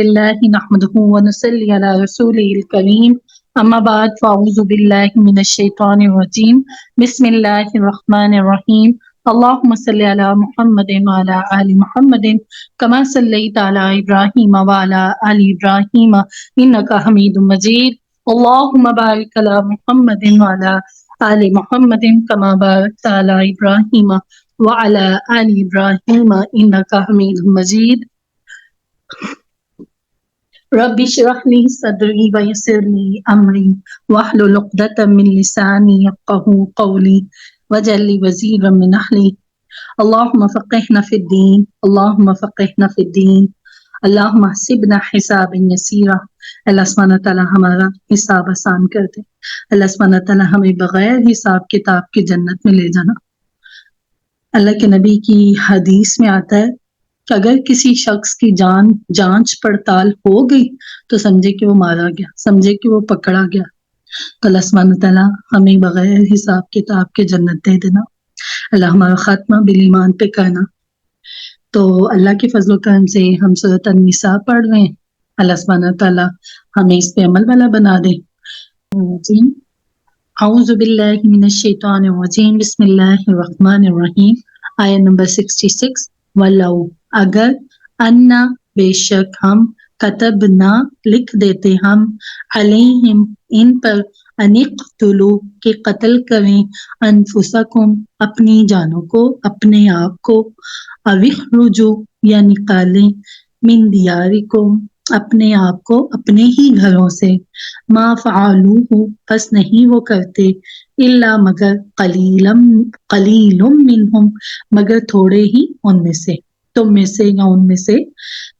الله نحمده ونصلي على رسوله الكريم أما بعد فأعوذ بالله من الشيطان الرجيم بسم الله الرحمن الرحيم اللهم صل على محمد وعلى آل محمد كما صليت على إبراهيم وعلى آل إبراهيم إنك حميد مجيد اللهم بارك على محمد وعلى آل محمد كما باركت على إبراهيم وعلى آل إبراهيم إنك حميد مجيد رب اشرح لي صدري ويسر لي امري واحلل عقدة من لساني يفقهوا قولي واجعل لي وزيرا من اهلي اللهم فقهنا في الدين اللهم فقهنا في الدين اللهم حسبنا حسابا يسيرا اللہ سبحانہ تعالیٰ ہمارا حساب آسان کر دے. اللہ سبحانہ تعالیٰ ہمیں بغیر حساب کتاب کی جنت میں لے جانا. اللہ کے نبی کی حدیث میں آتا ہے کہ اگر کسی شخص کی جانچ پڑتال ہو گئی تو سمجھے کہ وہ مارا گیا، سمجھے کہ وہ پکڑا گیا. تو اللہ سبحانہ تعالیٰ ہمیں بغیر حساب کتاب کے جنت دے دینا. اللہ ہمارا خاتمہ بالایمان پہ کرنا. تو اللہ کے فضل و کرم سے ہم سورۃ النساء پڑھ رہے ہیں. اللہ سبحانہ تعالیٰ ہمیں اس پہ عمل والا بنا دے. اعوذ باللہ من الشیطان الرجیم بسم اللہ الرحمن الرحیم. آیت نمبر 66. وَلَوْ اگر انا بے شک ہم کتبنا لکھ دیتے ہم علیہم ان پر انقتلوا کہ قتل کریں انفسکم اپنی جانوں کو اپنے آپ کو او اخرجوا یا نکالیں من دیارکم اپنے آپ کو اپنے ہی گھروں سے ما فعلوہ پس نہیں وہ کرتے الا مگر قلیل منہم مگر تھوڑے ہی ان میں سے، تم میں سے یا ان میں سے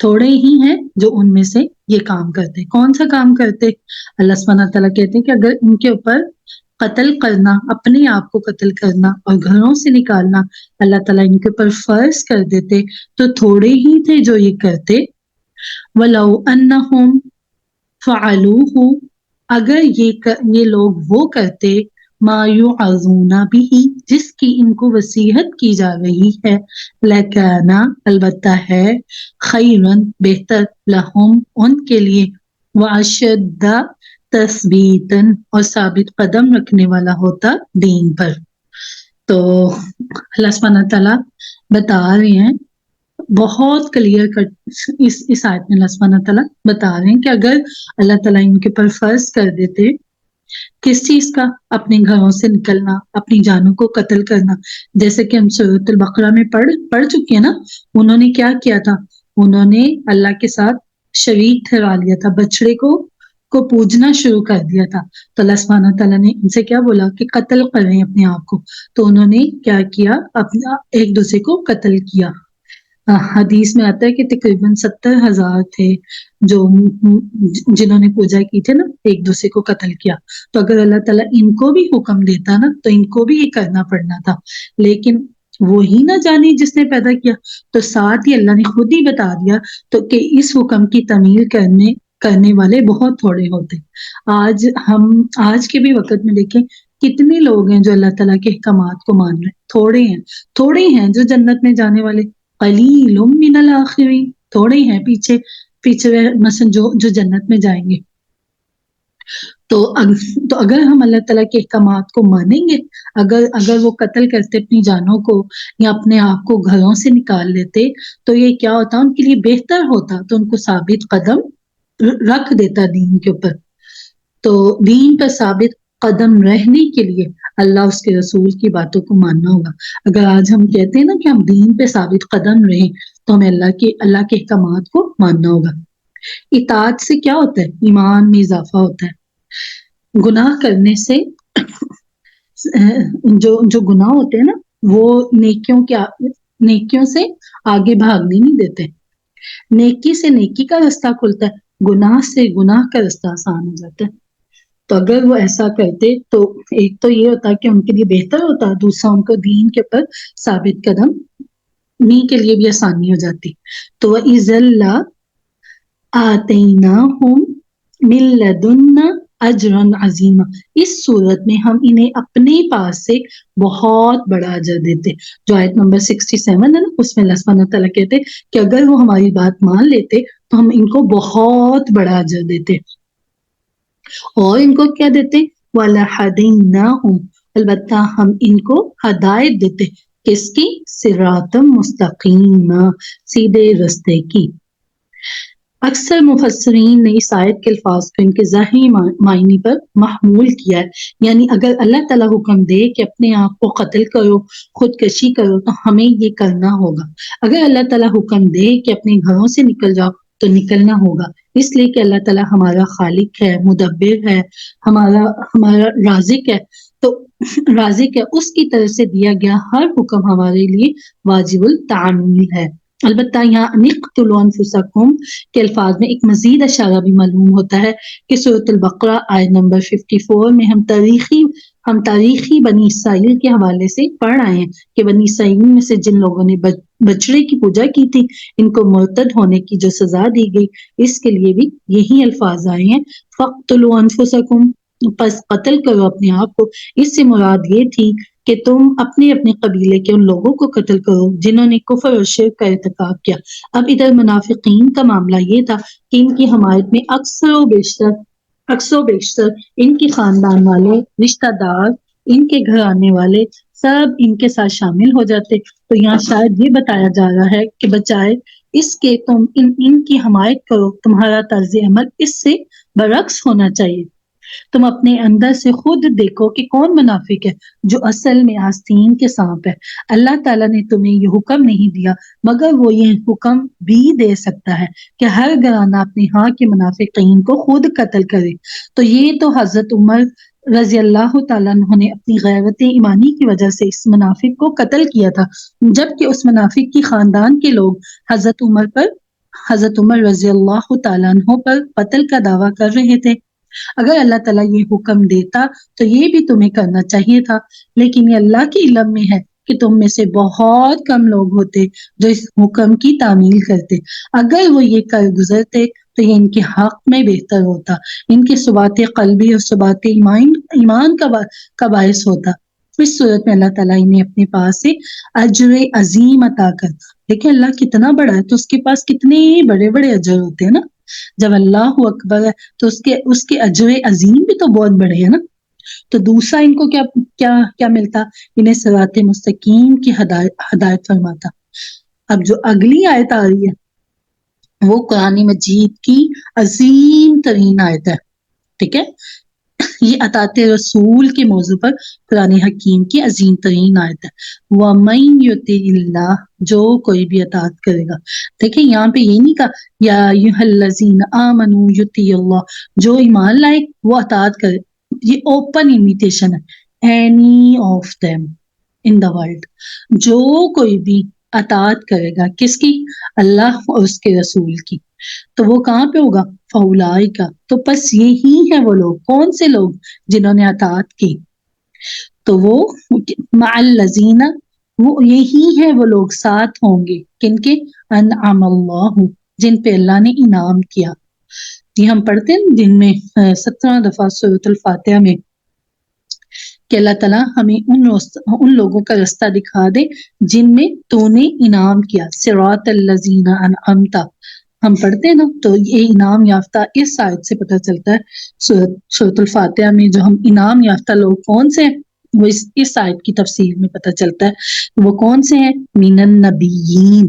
تھوڑے ہی ہیں جو ان میں سے یہ کام کرتے. کون سا کام کرتے؟ اللہ سبحانہ تعالیٰ کہتے ہیں کہ اگر ان کے اوپر قتل کرنا، اپنے آپ کو قتل کرنا اور گھروں سے نکالنا اللہ تعالیٰ ان کے اوپر فرض کر دیتے تو تھوڑے ہی تھے جو یہ کرتے. وَلَوْ أَنَّهُمْ فَعَلُوهُ اگر یہ لوگ وہ کرتے ما یعظون به جس کی ان کو وصیحت کی جا رہی ہے لکان البتہ ہے خیرن بہتر لہم ان کے لیے واشد تثبیتا اور ثابت قدم رکھنے والا ہوتا دین پر. تو اللہ سبحانہ تعالیٰ بتا رہے ہیں بہت کلیئر کٹ اس آیت میں اللہ سبحانہ تعالیٰ بتا رہے ہیں کہ اگر اللہ تعالیٰ ان کے پر فرض کر دیتے کس چیز کا، اپنے گھروں سے نکلنا، اپنی جانوں کو قتل کرنا، جیسے کہ ہم سورۃ البقرہ میں پڑھ چکے ہیں نا. انہوں نے کیا کیا تھا؟ انہوں نے اللہ کے ساتھ شریک ٹھہرا لیا تھا، بچڑے کو پوجنا شروع کر دیا تھا. تو اللہ سبحانہ تعالیٰ نے ان سے کیا بولا کہ قتل کریں اپنے آپ کو. تو انہوں نے کیا کیا؟ اپنا ایک دوسرے کو قتل کیا. حدیث میں آتا ہے کہ تقریباً 70,000 تھے جو جنہوں نے پوجا کی تھی نا، ایک دوسرے کو قتل کیا. تو اگر اللہ تعالیٰ ان کو بھی حکم دیتا نا تو ان کو بھی یہ کرنا پڑنا تھا، لیکن وہی نہ جانے جس نے پیدا کیا. تو ساتھ ہی اللہ نے خود ہی بتا دیا تو کہ اس حکم کی تعمیل کرنے والے بہت تھوڑے ہوتے. آج کے بھی وقت میں دیکھیں کتنے لوگ ہیں جو اللہ تعالیٰ کے احکامات کو مان رہے ہیں. تھوڑے ہیں جو جنت میں جانے والے، قلیل من الاخرین تھوڑے ہیں پیچھے مثلا جو جنت میں جائیں گے. تو اگر ہم اللہ تعالیٰ کے احکامات کو مانیں گے، اگر وہ قتل کرتے اپنی جانوں کو یا اپنے آپ کو گھروں سے نکال لیتے تو یہ کیا ہوتا؟ ان کے لیے بہتر ہوتا، تو ان کو ثابت قدم رکھ دیتا دین کے اوپر. تو دین پر ثابت قدم رہنے کے لیے اللہ اس کے رسول کی باتوں کو ماننا ہوگا. اگر آج ہم کہتے ہیں نا کہ ہم دین پہ ثابت قدم رہیں تو ہمیں اللہ کے احکامات کو ماننا ہوگا. اطاعت سے کیا ہوتا ہے؟ ایمان میں اضافہ ہوتا ہے. گناہ کرنے سے جو گناہ ہوتے ہیں نا وہ نیکیوں سے آگے بھاگنے نہیں دیتے. نیکی سے نیکی کا رستہ کھلتا ہے، گناہ سے گناہ کا رستہ آسان ہو جاتا ہے. تو اگر وہ ایسا کرتے تو ایک تو یہ ہوتا کہ ان کے لیے بہتر ہوتا، دوسرا ان کو دین کے پر ثابت قدم کے لیے بھی آسانی ہو جاتی. تو وَإِذَا آتَيْنَاهُمْ مِن لَّدُنَّا أَجْرًا عَظِيمًا اس صورت میں ہم انہیں اپنے پاس سے بہت بڑا اجر دیتے. جو آیت نمبر 67 ہے نا، اس میں اللہ سبحانہ تعالیٰ کہتے کہ اگر وہ ہماری بات مان لیتے تو ہم ان کو بہت بڑا اجر دیتے، اور ان کو کیا دیتے؟ وَلَهَدَيْنَاهُمْ، البتہ ہم ان کو ہدایت دیتے، کس کی؟ صراط مستقیم، سیدھے رستے کی۔ اکثر مفسرین نے اس آیت کے الفاظ کو ان کے ظاہری معنی پر محمول کیا ہے، یعنی اگر اللہ تعالیٰ حکم دے کہ اپنے آپ کو قتل کرو، خودکشی کرو، تو ہمیں یہ کرنا ہوگا۔ اگر اللہ تعالیٰ حکم دے کہ اپنے گھروں سے نکل جاؤ تو نکلنا ہوگا، اس لیے کہ اللہ تعالیٰ ہمارا خالق ہے، مدبر ہے، ہمارا رازق ہے، تو رازق ہے، اس کی طرف سے دیا گیا ہر حکم ہمارے لیے واجب التعمیل ہے۔ البتہ یہاں اقتلوا انفسکم کے الفاظ میں ایک مزید اشارہ بھی معلوم ہوتا ہے کہ سورۃ البقرہ آیت نمبر 54 میں ہم تاریخی بنی اسرائیل کے حوالے سے پڑھ آئے ہیں کہ بنی اسرائیل میں سے جن لوگوں نے بچڑے کی پوجا کی تھی، ان کو مرتد ہونے کی جو سزا دی گئی، اس کے لیے بھی یہی الفاظ آئے ہیں، فَاقْتُلُوا أَنفُسَكُمْ، پس قتل کرو اپنے آپ کو۔ اس سے مراد یہ تھی کہ تم اپنے قبیلے کے ان لوگوں کو قتل کرو جنہوں نے کفر اور شرک کا ارتکاب کیا۔ اب ادھر منافقین کا معاملہ یہ تھا کہ ان کی حمایت میں اکثر و بیشتر ان کی خاندان والے، رشتہ دار، ان کے گھر آنے والے سب ان کے ساتھ شامل ہو جاتے۔ تو یہاں شاید یہ بتایا جا رہا ہے کہ بجائے اس کے تم ان کی حمایت کرو، تمہارا طرز عمل اس سے برعکس ہونا چاہیے۔ تم اپنے اندر سے خود دیکھو کہ کون منافق ہے جو اصل میں آستین کے سانپ ہے۔ اللہ تعالیٰ نے تمہیں یہ حکم نہیں دیا، مگر وہ یہ حکم بھی دے سکتا ہے کہ ہر گھرانہ اپنے ہاں کے منافقین کو خود قتل کرے۔ تو یہ تو حضرت عمر رضی اللہ تعالیٰ عنہ نے اپنی غیرت ایمانی کی وجہ سے اس منافق کو قتل کیا تھا، جبکہ اس منافق کی خاندان کے لوگ حضرت عمر رضی اللہ تعالیٰ عنہ پر قتل کا دعویٰ کر رہے تھے۔ اگر اللہ تعالیٰ یہ حکم دیتا تو یہ بھی تمہیں کرنا چاہیے تھا، لیکن یہ اللہ کے علم میں ہے کہ تم میں سے بہت کم لوگ ہوتے جو اس حکم کی تعمیل کرتے۔ اگر وہ یہ کر گزرتے تو یہ ان کے حق میں بہتر ہوتا، ان کے ثبات قلبی اور ثبات ایمان کا باعث ہوتا۔ اس صورت میں اللہ تعالیٰ انہیں اپنے پاس سے اجر عظیم عطا کرتا۔ دیکھیں اللہ کتنا بڑا ہے تو اس کے پاس کتنے بڑے بڑے اجر ہوتے ہیں نا۔ جب اللہ اکبر ہے تو اس کے اجر عظیم بھی تو بہت بڑے ہیں نا۔ تو دوسرا ان کو کیا ملتا؟ انہیں صراط مستقیم کی ہدایت فرماتا۔ اب جو اگلی آیت آ رہی ہے وہ قرآن مجید کی عظیم ترین آیت ہے، ٹھیک ہے؟ یہ اطاعت رسول کے موضوع پر قرآن حکیم کی عظیم ترین آیت ہے۔ وَمَن يُطِعِ اللَّهَ، جو کوئی بھی اطاعت کرے گا۔ دیکھیں یہاں پہ یہ نہیں کہا یا ایھا الذین آمنوا یطیعوا اللہ، جو ایمان لائے وہ اطاعت کرے، یہ اوپن انویٹیشن ہے، any of them in the world, جو کوئی بھی اطاعت کرے گا، کس کی؟ اللہ اور اس کے رسول کی، تو وہ کہاں پہ ہوگا؟ فَأُولَٰئِکَ، تو بس یہی ہے وہ لوگ، کون سے لوگ؟ جنہوں نے اطاعت کی، تو وہ مع الذین، وہ یہی ہے وہ لوگ ساتھ ہوں گے، کن کے؟ انعم اللہ، جن پہ اللہ نے انعام کیا۔ یہ ہم پڑھتے ہیں دن میں 17 دفعہ سورۃ الفاتحہ میں کہ اللہ تعالیٰ ہمیں ان لوگوں کا رستہ دکھا دے جن میں تو نے انعام کیا، صراط الذین انعمت، ہم پڑھتے ہیں نا، تو یہ انعام یافتہ اس آیت سے پتہ چلتا ہے۔ سورۃ الفاتحہ میں جو ہم انعام یافتہ لوگ کون سے ہیں وہ اس آیت کی تفسیر میں پتہ چلتا ہے۔ وہ کون سے ہیں؟ من النبیین،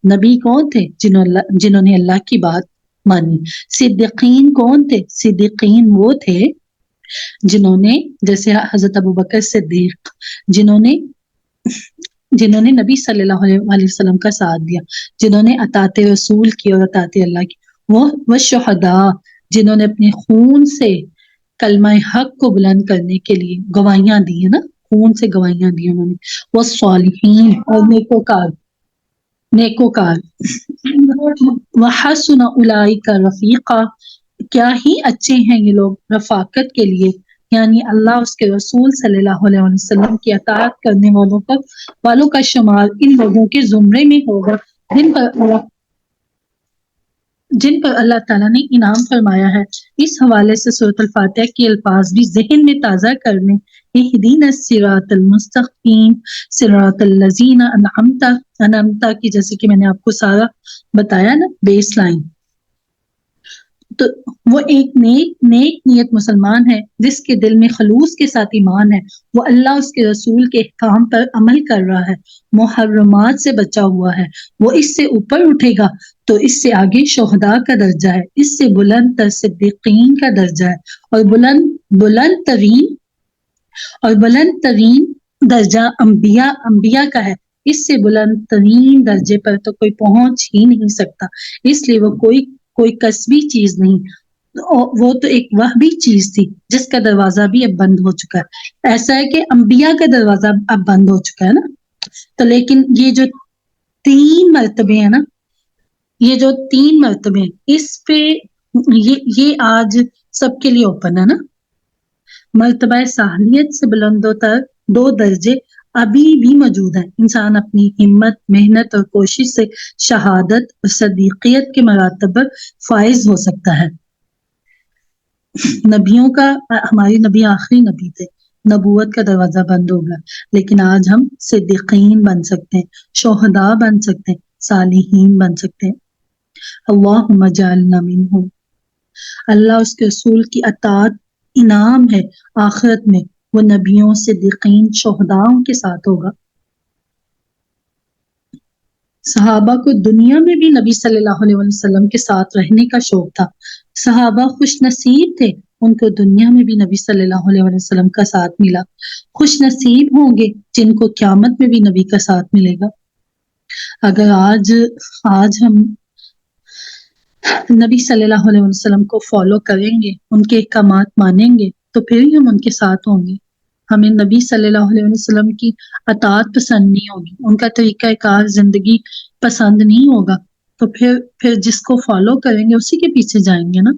نبی کون تھے؟ جنہوں نے اللہ کی بات مانی۔ صدیقین کون تھے؟ صدیقین وہ تھے جنہوں نے، جیسے حضرت ابوبکر صدیق، جنہوں نے نبی صلی اللہ علیہ وسلم کا ساتھ دیا، جنہوں نے اطاعت رسول کی اور اطاعت اللہ کی، وہ شہداء، جنہوں نے اپنے خون سے کلمہ حق کو بلند کرنے کے لیے گواہیاں دی ہیں نا، خون سے گواہیاں دی انہوں نے، وہ صالحین، اور نیکوکار، وحسن اولئک رفیقا، کیا ہی اچھے ہیں یہ لوگ رفاقت کے لیے، یعنی اللہ اس کے رسول صلی اللہ علیہ وسلم کی اطاعت کرنے والوں کا شمار ان لوگوں کے زمرے میں ہوگا جن پر جن پر اللہ تعالیٰ نے انعام فرمایا ہے۔ اس حوالے سے سورۃ الفاتحہ کے الفاظ بھی ذہن میں تازہ کر لیں۔ اہدینا الصراط المستقیم صراط الذین انعمت کی، جیسے کہ میں نے آپ کو سارا بتایا نا بیس لائن، تو وہ ایک نیک نیت مسلمان ہے جس کے دل میں خلوص کے ساتھ ایمان ہے، وہ اللہ اس کے رسول کے احکام پر عمل کر رہا ہے، محرمات سے بچا ہوا ہے، وہ اس سے اوپر اٹھے گا تو اس سے آگے شہداء کا درجہ ہے، اس سے بلند تر صدیقین کا درجہ ہے، اور بلند ترین درجہ انبیاء کا ہے، اس سے بلند ترین درجے پر تو کوئی پہنچ ہی نہیں سکتا، اس لیے وہ کوئی کسبی چیز نہیں، وہ تو ایک وہبی چیز تھی جس کا دروازہ بھی اب بند ہو چکا ہے۔ ایسا ہے کہ انبیاء کا دروازہ اب بند ہو چکا ہے نا، تو لیکن یہ جو 3 مرتبے ہیں نا، یہ جو 3 مرتبے ہیں، اس پہ یہ آج سب کے لیے اوپن ہے نا۔ مرتبہ صالحیت سے بلندوں تر 2 درجے ابھی بھی موجود ہیں، انسان اپنی ہمت، محنت اور کوشش سے شہادت اور صدیقیت کے مراتب پر فائز ہو سکتا ہے۔ نبیوں کا، ہمارے نبی آخری نبی تھے، نبوت کا دروازہ بند ہوگا، لیکن آج ہم صدیقین بن سکتے ہیں، شہداء بن سکتے ہیں، صالحین بن سکتے ہیں۔ اللہم اجعلنا منہم۔ اللہ اس کے رسول کی اطاعت انعام ہے، آخرت میں وہ نبیوں، صدیقین، شہداؤں کے ساتھ ہوگا۔ صحابہ کو دنیا میں بھی نبی صلی اللہ علیہ وسلم کے ساتھ رہنے کا شوق تھا، صحابہ خوش نصیب تھے، ان کو دنیا میں بھی نبی صلی اللہ علیہ وسلم کا ساتھ ملا، خوش نصیب ہوں گے جن کو قیامت میں بھی نبی کا ساتھ ملے گا۔ اگر آج ہم نبی صلی اللہ علیہ وسلم کو فالو کریں گے، ان کے احکامات مانیں گے، تو پھر ہی ہم ان کے ساتھ ہوں گے۔ ہمیں نبی صلی اللہ علیہ وسلم کی اطاعت پسند نہیں ہوگی، ان کا طریقہ کار زندگی پسند نہیں ہوگا، تو پھر جس کو فالو کریں گے اسی کے پیچھے جائیں گے نا۔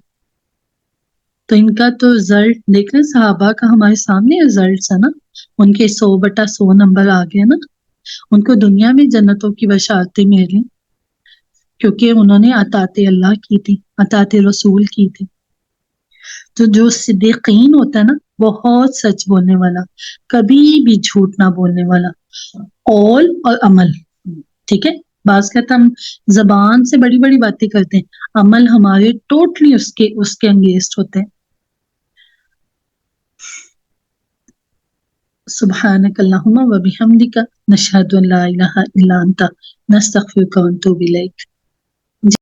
تو ان کا تو رزلٹ دیکھ لیں، صحابہ کا ہمارے سامنے رزلٹس ہے نا، ان کے 100/100 نمبر آ گئے نا، ان کو دنیا میں جنتوں کی بشارتیں ملیں کیونکہ انہوں نے اطاعت اللہ کی تھی، اطاعت رسول کی تھی۔ تو جو صدیقین ہوتا ہے نا، بہت سچ بولنے والا، کبھی بھی جھوٹ نہ بولنے والا، قول اور عمل، ٹھیک ہے۔ بعض کہتا ہم زبان سے بڑی بڑی باتیں کرتے ہیں، عمل ہمارے ٹوٹلی اس کے انگیسٹ ہوتے ہیں۔ سبحانک اللہم و بحمدک نشہد ان لا الہ الا انت نستغفرک و نتوب الیک۔